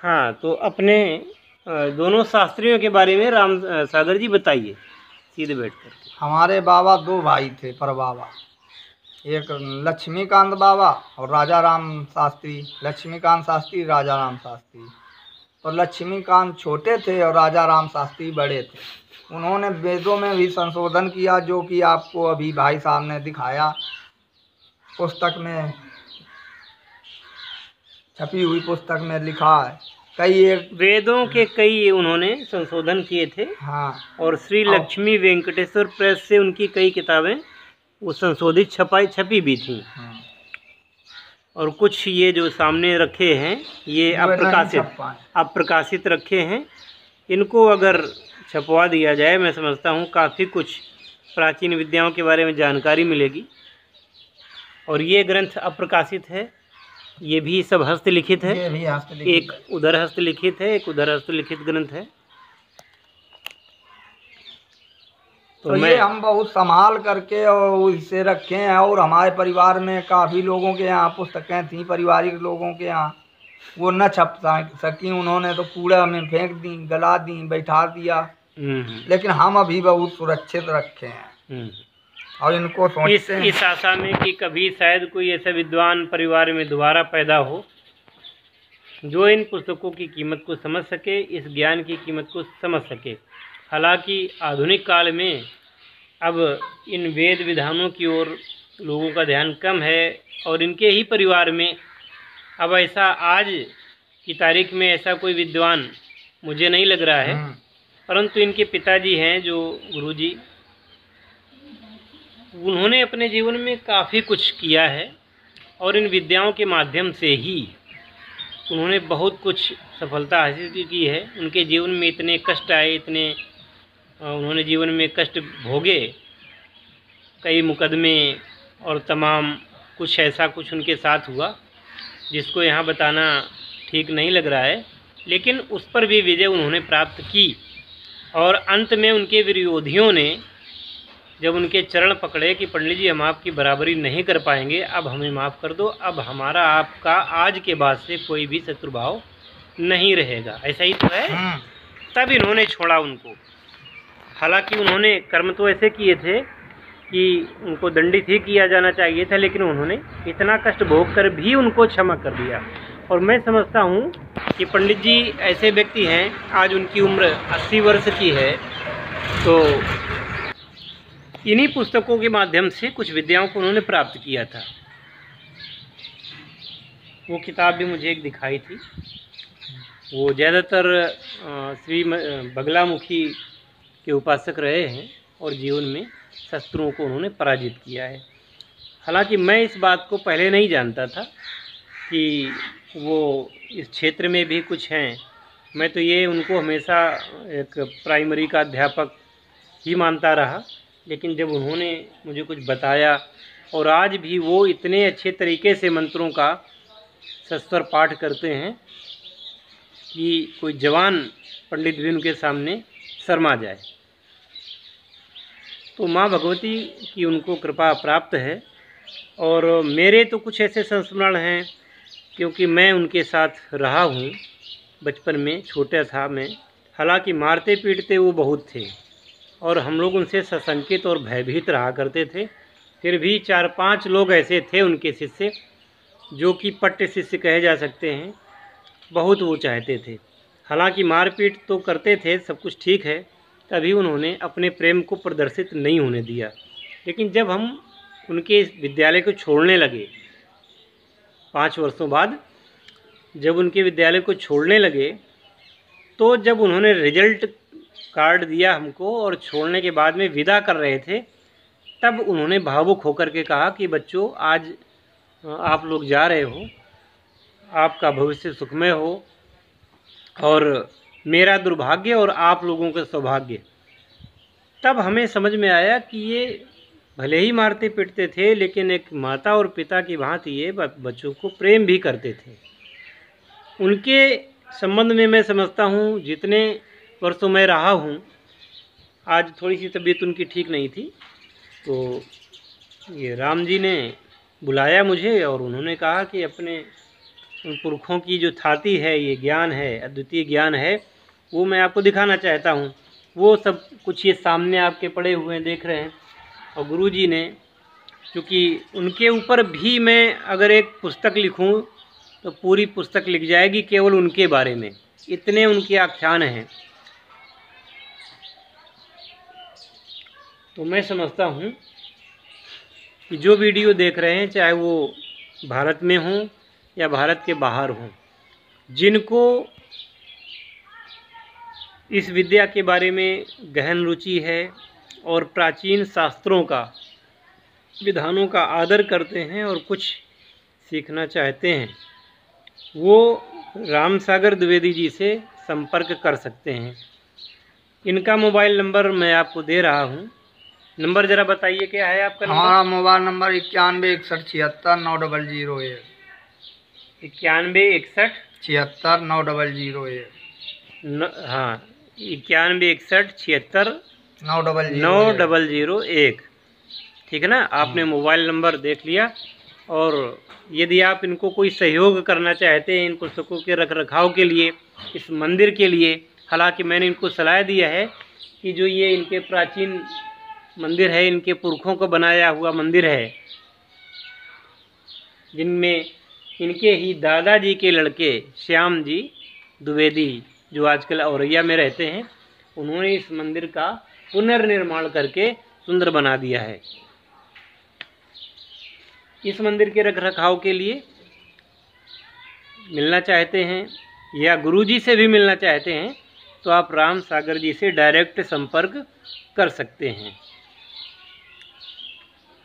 हाँ, तो अपने दोनों शास्त्रियों के बारे में राम सागर जी बताइए सीधे बैठ कर। हमारे बाबा दो भाई थे पर बाबा, एक लक्ष्मीकांत बाबा और राजा राम शास्त्री। लक्ष्मीकांत शास्त्री, राजा राम शास्त्री। तो लक्ष्मीकांत छोटे थे और राजा राम शास्त्री बड़े थे। उन्होंने वेदों में भी संशोधन किया, जो कि आपको अभी भाई साहब ने दिखाया। पुस्तक में, छपी हुई पुस्तक में लिखा है। कई एक वेदों के कई उन्होंने संशोधन किए थे। हाँ, और श्री लक्ष्मी वेंकटेश्वर प्रेस से उनकी कई किताबें वो संशोधित छपी भी थी। और कुछ ये जो सामने रखे हैं ये अप्रकाशित रखे हैं। इनको अगर छपवा दिया जाए, मैं समझता हूँ काफ़ी कुछ प्राचीन विद्याओं के बारे में जानकारी मिलेगी। और ये ग्रंथ अप्रकाशित है, ये भी सब हस्तलिखित है। एक उधर हस्तलिखित है, एक उधर हस्तलिखित ग्रंथ है। तो ये हम बहुत संभाल करके और इसे रखे हैं। और हमारे परिवार में काफ़ी लोगों के यहाँ पुस्तकें थी, पारिवारिक लोगों के यहाँ, वो न छप सकी। उन्होंने तो कूड़ा में फेंक दी, गला दी, बैठा दिया। लेकिन हम अभी बहुत सुरक्षित रखे हैं। और इनको सोचते हैं इस आशा में कि कभी शायद कोई ऐसा विद्वान परिवार में दोबारा पैदा हो जो इन पुस्तकों की कीमत को समझ सके, इस ज्ञान की कीमत को समझ सके। हालांकि आधुनिक काल में अब इन वेद विधानों की ओर लोगों का ध्यान कम है और इनके ही परिवार में अब ऐसा आज की तारीख में ऐसा कोई विद्वान मुझे नहीं लग रहा है। परंतु इनके पिताजी हैं जो गुरुजी, उन्होंने अपने जीवन में काफ़ी कुछ किया है और इन विद्याओं के माध्यम से ही उन्होंने बहुत कुछ सफलता हासिल की है। उनके जीवन में इतने कष्ट आए, इतने उन्होंने जीवन में कष्ट भोगे, कई मुकदमे और तमाम कुछ ऐसा कुछ उनके साथ हुआ जिसको यहाँ बताना ठीक नहीं लग रहा है। लेकिन उस पर भी विजय उन्होंने प्राप्त की और अंत में उनके विरोधियों ने जब उनके चरण पकड़े कि पंडित जी हम आपकी बराबरी नहीं कर पाएंगे, अब हमें माफ़ कर दो, अब हमारा आपका आज के बाद से कोई भी शत्रुभाव नहीं रहेगा, ऐसा ही तो है। तब इन्होंने छोड़ा उनको। हालांकि उन्होंने कर्म तो ऐसे किए थे कि उनको दंडित ही किया जाना चाहिए था, लेकिन उन्होंने इतना कष्ट भोग कर भी उनको क्षमा कर दिया। और मैं समझता हूँ कि पंडित जी ऐसे व्यक्ति हैं, आज उनकी उम्र 80 वर्ष की है, तो इन्हीं पुस्तकों के माध्यम से कुछ विद्याओं को उन्होंने प्राप्त किया था। वो किताब भी मुझे एक दिखाई थी। वो ज़्यादातर श्री बगलामुखी के उपासक रहे हैं और जीवन में शत्रुओं को उन्होंने पराजित किया है। हालांकि मैं इस बात को पहले नहीं जानता था कि वो इस क्षेत्र में भी कुछ हैं। मैं तो ये उनको हमेशा एक प्राइमरी का अध्यापक ही मानता रहा, लेकिन जब उन्होंने मुझे कुछ बताया और आज भी वो इतने अच्छे तरीके से मंत्रों का सस्वर पाठ करते हैं कि कोई जवान पंडित भी उनके सामने शर्मा जाए। तो माँ भगवती की उनको कृपा प्राप्त है। और मेरे तो कुछ ऐसे संस्मरण हैं, क्योंकि मैं उनके साथ रहा हूँ बचपन में, छोटा था मैं। हालांकि मारते पीटते वो बहुत थे और हम लोग उनसे सशंकित और भयभीत रहा करते थे। फिर भी 4-5 लोग ऐसे थे उनके शिष्य जो कि पट्ट शिष्य कहे जा सकते हैं, बहुत वो चाहते थे। हालांकि मारपीट तो करते थे, सब कुछ ठीक है, तभी उन्होंने अपने प्रेम को प्रदर्शित नहीं होने दिया। लेकिन जब हम उनके विद्यालय को छोड़ने लगे, 5 वर्षों बाद जब उनके विद्यालय को छोड़ने लगे, तो जब उन्होंने रिजल्ट कार्ड दिया हमको और छोड़ने के बाद में विदा कर रहे थे, तब उन्होंने भावुक होकर के कहा कि बच्चों, आज आप लोग जा रहे हो, आपका भविष्य सुखमय हो और मेरा दुर्भाग्य और आप लोगों का सौभाग्य। तब हमें समझ में आया कि ये भले ही मारते पीटते थे, लेकिन एक माता और पिता की भांति ये बच्चों को प्रेम भी करते थे। उनके संबंध में मैं समझता हूँ जितने वर्षों में रहा हूँ, आज थोड़ी सी तबीयत उनकी ठीक नहीं थी, तो ये राम जी ने बुलाया मुझे और उन्होंने कहा कि अपने उन पुरखों की जो थाती है, ये ज्ञान है, अद्वितीय ज्ञान है, वो मैं आपको दिखाना चाहता हूँ। वो सब कुछ ये सामने आपके पड़े हुए हैं, देख रहे हैं। और गुरुजी ने, क्योंकि उनके ऊपर भी मैं अगर एक पुस्तक लिखूं तो पूरी पुस्तक लिख जाएगी केवल उनके बारे में, इतने उनके आख्यान हैं। तो मैं समझता हूं कि जो वीडियो देख रहे हैं, चाहे वो भारत में हों या भारत के बाहर हों, जिनको इस विद्या के बारे में गहन रुचि है और प्राचीन शास्त्रों का, विधानों का आदर करते हैं और कुछ सीखना चाहते हैं, वो राम सागर द्विवेदी जी से संपर्क कर सकते हैं। इनका मोबाइल नंबर मैं आपको दे रहा हूँ। नंबर ज़रा बताइए, क्या है आपका नंबर? हमारा मोबाइल नंबर 9161769001। 9161769001। हाँ, 9161769001। ठीक है ना? आपने मोबाइल नंबर देख लिया। और यदि आप इनको कोई सहयोग करना चाहते हैं इन पुस्तकों के रख रखाव के लिए, इस मंदिर के लिए, हालांकि मैंने इनको सलाह दिया है कि जो ये इनके प्राचीन मंदिर है, इनके पुरखों को बनाया हुआ मंदिर है, जिनमें इनके ही दादाजी के लड़के श्याम जी द्विवेदी, जो आजकल औरैया में रहते हैं, उन्होंने इस मंदिर का पुनर्निर्माण करके सुंदर बना दिया है। इस मंदिर के रख रखाव के लिए मिलना चाहते हैं या गुरुजी से भी मिलना चाहते हैं तो आप राम सागर जी से डायरेक्ट संपर्क कर सकते हैं।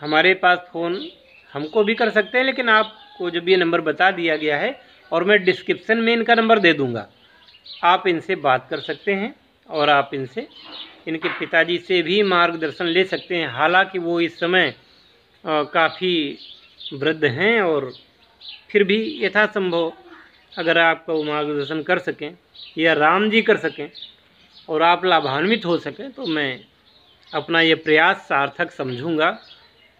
हमारे पास फ़ोन हमको भी कर सकते हैं, लेकिन आपको जब ये नंबर बता दिया गया है और मैं डिस्क्रिप्शन में इनका नंबर दे दूंगा, आप इनसे बात कर सकते हैं और आप इनसे, इनके पिताजी से भी मार्गदर्शन ले सकते हैं। हालांकि वो इस समय काफ़ी वृद्ध हैं और फिर भी यथासंभव अगर आपका वो मार्गदर्शन कर सकें या राम जी कर सकें और आप लाभान्वित हो सकें तो मैं अपना ये प्रयास सार्थक समझूंगा।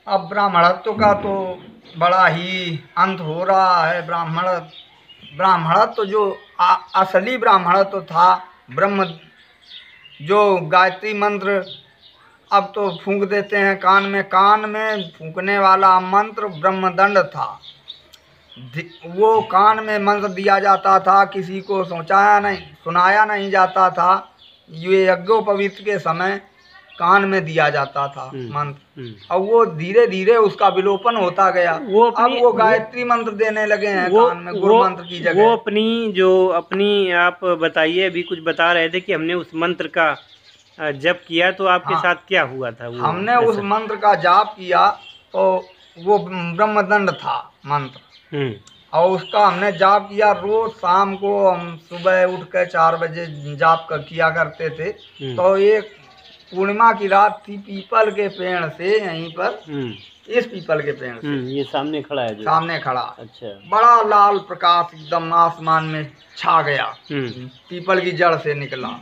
अब ब्राह्मणत्व का तो बड़ा ही अंत हो रहा है। ब्राह्मणत्व जो असली ब्राह्मणत्व था, ब्रह्म जो गायत्री मंत्र अब तो फूंक देते हैं कान में फूंकने वाला मंत्र ब्रह्मदंड था। वो कान में मंत्र दिया जाता था, किसी को सुनाया नहीं जाता था। ये यज्ञोपवीत के समय कान में दिया जाता था मंत्र, और वो धीरे धीरे उसका विलोपन होता गया। अब वो गायत्री मंत्र देने लगे हैं कान में, गुरु मंत्र की जगह। वो अपनी आप बताइए, अभी कुछ बता रहे थे कि हमने उस मंत्र का जप किया, तो आपके साथ क्या हुआ था? वो हमने उस मंत्र का जाप किया तो वो ब्रह्मदंड था मंत्र, और उसका हमने जाप किया। रोज शाम को हम सुबह उठ कर 4 बजे जाप किया करते थे। तो एक पूर्णिमा की रात थी, पीपल के पेड़ से, यहीं पर इस पीपल के पेड़ से, ये सामने खड़ा है जो? सामने खड़ा। अच्छा। बड़ा लाल प्रकाश एकदम आसमान में छा गया, पीपल की जड़ से निकला।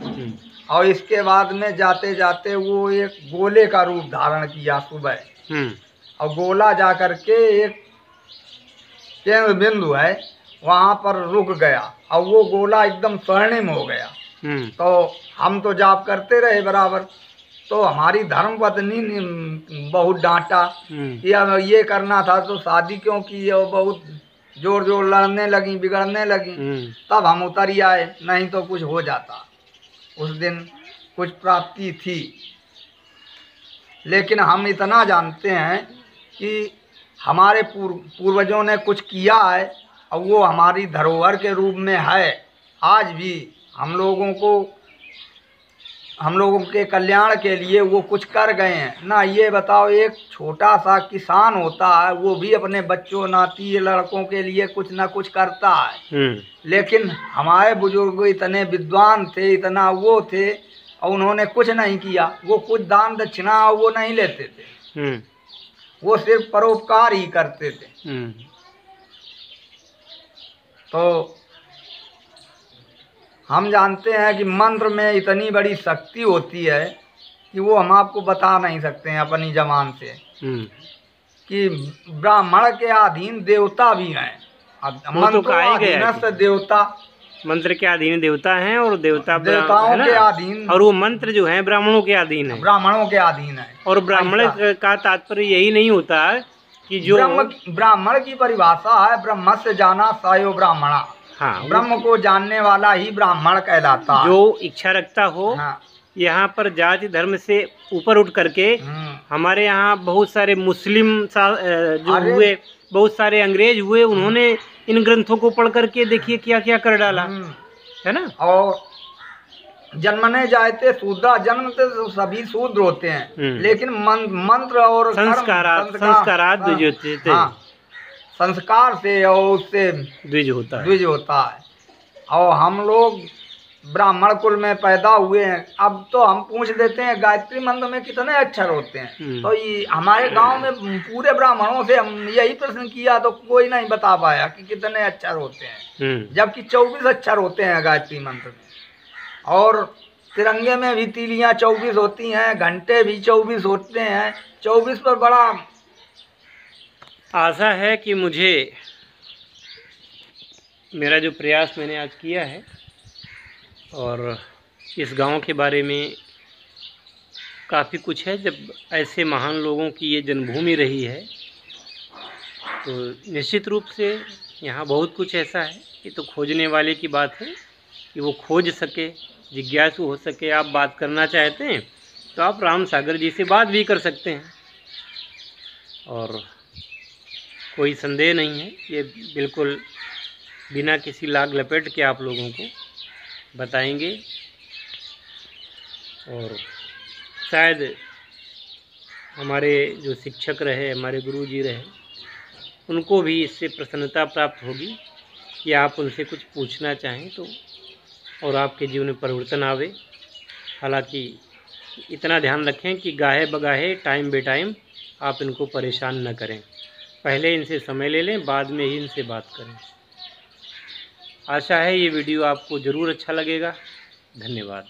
और इसके बाद में जाते जाते वो एक गोले का रूप धारण किया सुबह, और गोला जा करके एक केंद्र बिंदु है वहाँ पर रुक गया, और वो गोला एकदम स्वर्णिम हो गया। तो हम तो जाप करते रहे बराबर। तो हमारी धर्मपत्नी ने बहुत डांटा कि अब ये करना था तो शादी क्यों की, और बहुत जोर जोर लड़ने लगी, बिगड़ने लगी। तब हम उतर ही आए, नहीं तो कुछ हो जाता। उस दिन कुछ प्राप्ति थी, लेकिन हम इतना जानते हैं कि हमारे पूर्वजों ने कुछ किया है और वो हमारी धरोहर के रूप में है। आज भी हम लोगों के कल्याण के लिए वो कुछ कर गए हैं ना। ये बताओ, एक छोटा सा किसान होता है, वो भी अपने बच्चों नाती लड़कों के लिए कुछ ना कुछ करता है। लेकिन हमारे बुजुर्ग इतने विद्वान थे, इतना वो थे, और उन्होंने कुछ नहीं किया। वो कुछ दान दक्षिणा वो नहीं लेते थे, वो सिर्फ परोपकार ही करते थे। तो हम जानते हैं कि मंत्र में इतनी बड़ी शक्ति होती है कि वो हम आपको बता नहीं सकते हैं अपनी जबान से, कि ब्राह्मण के अधीन देवता भी हैं। वो तो कहा ही गया है अधीनस्थ देवता, मंत्र के अधीन देवता हैं और देवताओं के अधीन, और वो मंत्र जो है ब्राह्मणों के अधीन है, ब्राह्मणों के अधीन है। और ब्राह्मण का तात्पर्य यही नहीं होता कि जो ब्राह्मण की परिभाषा है ब्रह्म से जाना सायो ब्राह्मणा। हाँ, ब्रह्म को जानने वाला ही ब्राह्मण कहलाता है। जो इच्छा रखता हो। हाँ। यहाँ पर जाति धर्म से ऊपर उठ करके हमारे यहाँ बहुत सारे मुस्लिम जो हुए, बहुत सारे अंग्रेज हुए, उन्होंने इन ग्रंथों को पढ़ करके देखिए क्या क्या कर डाला है ना। और जन्मने जाते शूद्रा, जन्म तो सभी शूद्र होते हैं, लेकिन मंत्र और संस्कारात संस्कार से और उससे द्विज होता है। और हम लोग ब्राह्मण कुल में पैदा हुए हैं। अब तो हम पूछ देते हैं गायत्री मंत्र में कितने अक्षर होते हैं, तो ये हमारे गांव में पूरे ब्राह्मणों से हम यही प्रश्न किया तो कोई नहीं बता पाया कि कितने अक्षर होते हैं, जबकि 24 अक्षर होते हैं गायत्री मंत्र में। और तिरंगे में भी तीलियां 24 होती हैं, घंटे भी 24 होते हैं। 24 पर बड़ा आशा है कि मुझे मेरा जो प्रयास मैंने आज किया है और इस गांव के बारे में काफ़ी कुछ है। जब ऐसे महान लोगों की ये जन्मभूमि रही है तो निश्चित रूप से यहाँ बहुत कुछ ऐसा है। ये तो खोजने वाले की बात है कि वो खोज सके, जिज्ञासु हो सके। आप बात करना चाहते हैं तो आप राम सागर जी से बात भी कर सकते हैं, और कोई संदेह नहीं है, ये बिल्कुल बिना किसी लाग लपेट के आप लोगों को बताएंगे। और शायद हमारे जो शिक्षक रहे, हमारे गुरु जी रहे, उनको भी इससे प्रसन्नता प्राप्त होगी कि आप उनसे कुछ पूछना चाहें तो और आपके जीवन में परिवर्तन आवे। हालांकि इतना ध्यान रखें कि गाहे बगाहे टाइम बे टाइम आप इनको परेशान न करें, पहले इनसे समय ले लें, बाद में ही इनसे बात करें। आशा है ये वीडियो आपको ज़रूर अच्छा लगेगा। धन्यवाद।